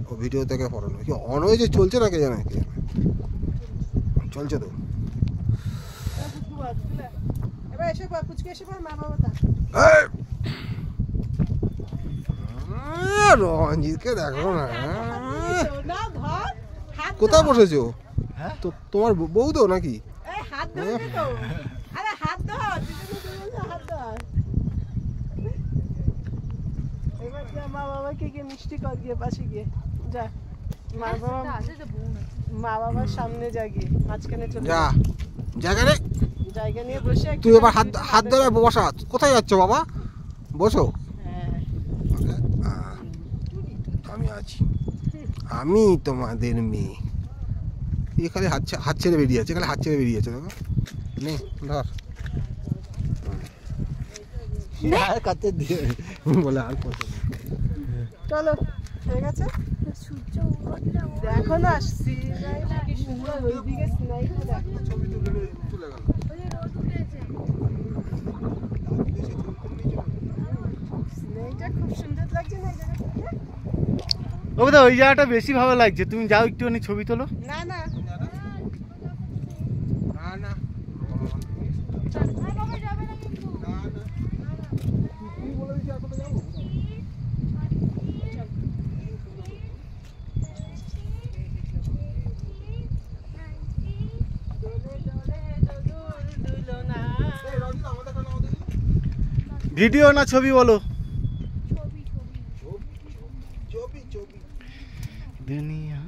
ও video থেকে পড়ানো কি অন হয়েছে চলছে না কে জানে চলছে তো রঞ্জিতকে দেখো না কোথায় বসেছো তো তোমার বউ তো নাকি মা বাবাকে গিয়ে মিষ্টি কর গিয়ে পাশে গিয়ে যা মা বাবার সামনে যা গিয়ে মাঝখানে চলে যা জায়গা জায়গা নিয়ে বসে তুই এবার হাত ধরে বসা কোথায় যাচ্ছ বাবা বসো আমি আছি আমি তোমাদের মেয়ে এখানে হাত ছেড়ে বেরিয়েছে এখানে হাত ছেড়ে বেরিয়েছে দেখো নে ধর কাছে দিয়ে বলে আর কত চলো হয়ে গেছে দেখো না কি সুন্দর ওইদিকে স্নাইটা দেখো ছবি তুলে গেল স্নাইটা খুব সুন্দর লাগছে না ওই জায়গাটা বেশি ভালো লাগছে তুমি যাও একটুখানি ছবি তোলো না না না ভিডিও না ছবি বলো দুনিয়া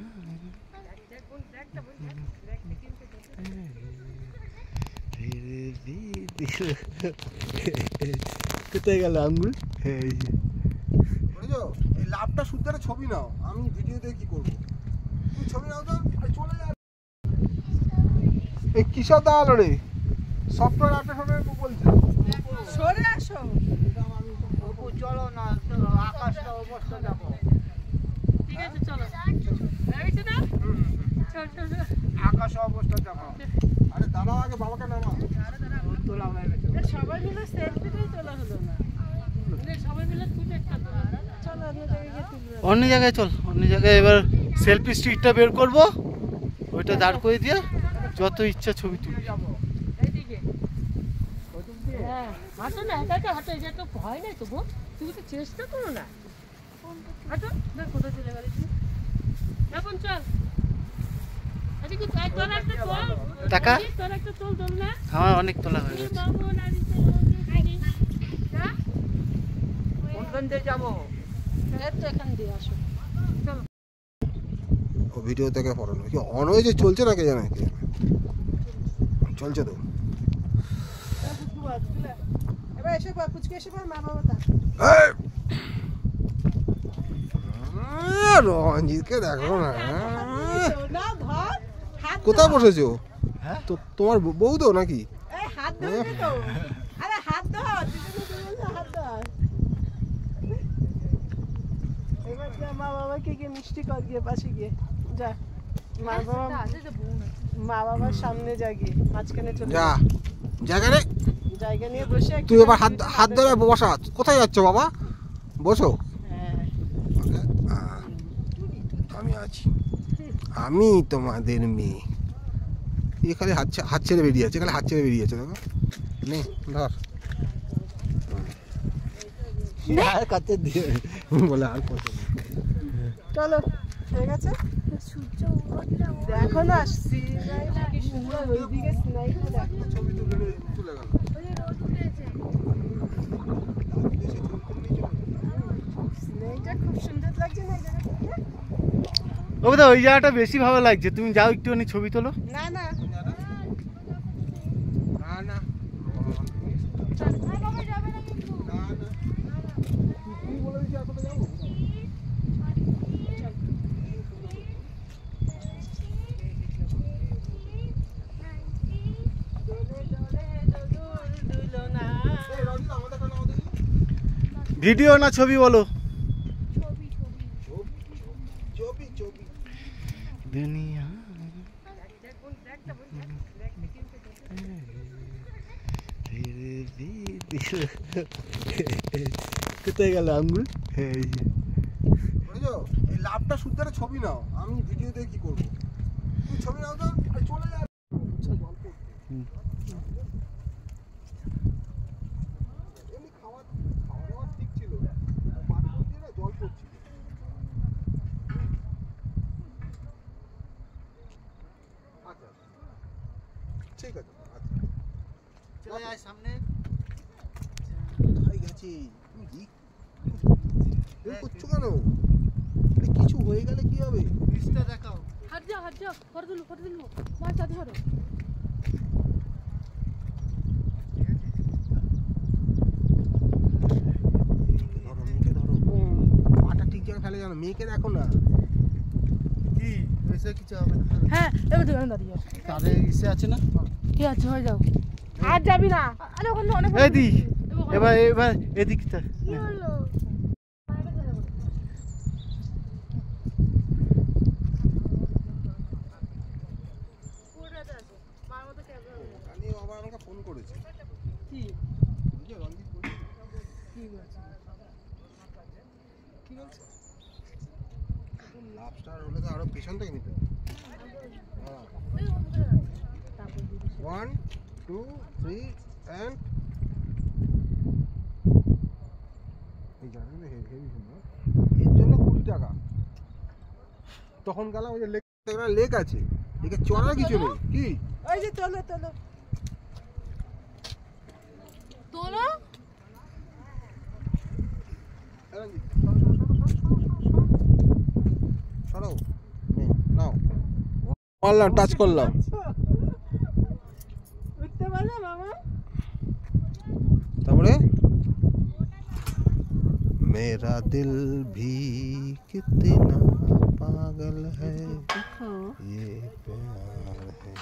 কোথায় গেল আঙ্গুল এই লাভটা শুদ্ধ ছবি নাও আমি ভিডিওতে কি করবো তুমি ছবি নাও তো চলে যাবে এই কিসব দাঁড়ালো রে সফটওয়্যার আপডেট হবে বলছে সরে আসো চলো না আকাশটা অবস্থা যাবো ঠিক আছে চলো এইটা না চল আকাশ অবস্থা যাবো আরে দাঁড়াও আগে বাবাকে নামা তোলা হয়ে গেছে সবাই মিলে সেলফিটাই তোলা হলো না সবাই মিলে তুলে একটা তোলা চলো অন্য জায়গায় গিয়ে তুলবো অন্য জায়গায় এবার সেলফি স্টিকটা বের করব ওইটা দাঁড় করে দিয়ে যত ইচ্ছা ছবি তুলবি এইদিকে হ্যাঁ হাঁটো না এটা হাঁটো এটা তো ভয় নাই তো গো তুমি তো চেষ্টা করো না হাঁটো দেখ কোথায় চলে গেলি তুমি এখন চল এদিকে তোর একটা তোল টাকা তোর একটা তোল না আমার অনেক তোলা হয়ে গেছে কোনখান দিয়ে যাবো এখান দিয়ে আসো চলো ও ভিডিও থেকে পড়ানো কি অন হয়েছে চলছে না কে জানে চলছে তো এবার এসে পুচকে এসে মা বাবা তা রঞ্জিতকে দেখো না না ধর কোথায় বসেছো তো তোমার বউ তো নাকি এই হাত ধরে তো আরে হাত ধর হাত ধর এবার যা মা বাবাকে গিয়ে মিষ্টি কর গিয়ে পাশে গিয়ে যা মা বাবার সামনে যা গিয়ে মাঝখানে চলে যা জায়গা নিয়ে বসে তুই এবার হাত ধরে বসা কোথায় যাচ্ছ বাবা বসো আমি আছি আমি তোমাদের মেয়ে এখানে হাত ছেড়ে বেরিয়েছে এখানে হাত ছেড়ে বেরিয়েছে দেখো নে ধর কাছে দিয়ে বলে আর কত চলো হয়ে গেছে দেখো না কি সুন্দর ওইদিকে স্নাইটা দেখো ছবি তুলে গেল স্নাইটা খুব সুন্দর লাগছে না ওই জায়গাটা বেশি ভালো লাগছে তুমি যাও একটুখানি ছবি তোলো না না না ভিডিও না ছবি বলো দুনিয়া কোথায় গেল আঙ্গুল এই লাভটা শুদ্ধ একটা ছবি নাও, আমি ভিডিও দিয়ে কি করবো? তুমি ছবি নাও তো, আরে চলে যাবে। এমনি খাওয়া দাওয়া ঠিক ছিল, পাথর দিয়ে না জল পড়ছিল। আচ্ছা ঠিক আছে, আচ্ছা চলে আয় সামনে। কোথায় গেছি? তুমি কি এরকম করছো কেন? আরে কিছু হয়ে গেলে কি হবে? পিসটা দেখাও। হাত যাও ফটো তুলবো মাছ সাথে ধরো। ধরো মেয়েকে ধরো, পাটা ঠিক জায়গায় ফেলে জানো, মেয়েকে দেখো না। কি হয়েছে? কিছু হবে না। হ্যাঁ এবার তুমি দাঁড়িয়ে তারে ইসে আছে না? কি আছে হয়ে যাও আর যাবি না। আরে ওখানে অনেক এদি এবার এদিকটা। কি হলো কালি আবার আমাকে ফোন করেছে। কি বুঝলে রঞ্জিত বলছে। কি বলছে কি বলছে? লাভ স্টার হলে তো আরো পেছন থেকে নিতে। হ্যাঁ, তারপর দিদি 1 2 3 and এই গাড়ি হেভি সুন্দর। এর জন্য 20 টাকা। তখন গেলাম ওই যে লেক আছে, একে চড়ার কিছু নেই। কি ওই যে তোলো সরাও, নাও মারলাম, টাচ করলাম। উঠতে পারলো মামা। তারপরে मेरा दिल भी कितना पागल है, ये प्यार है।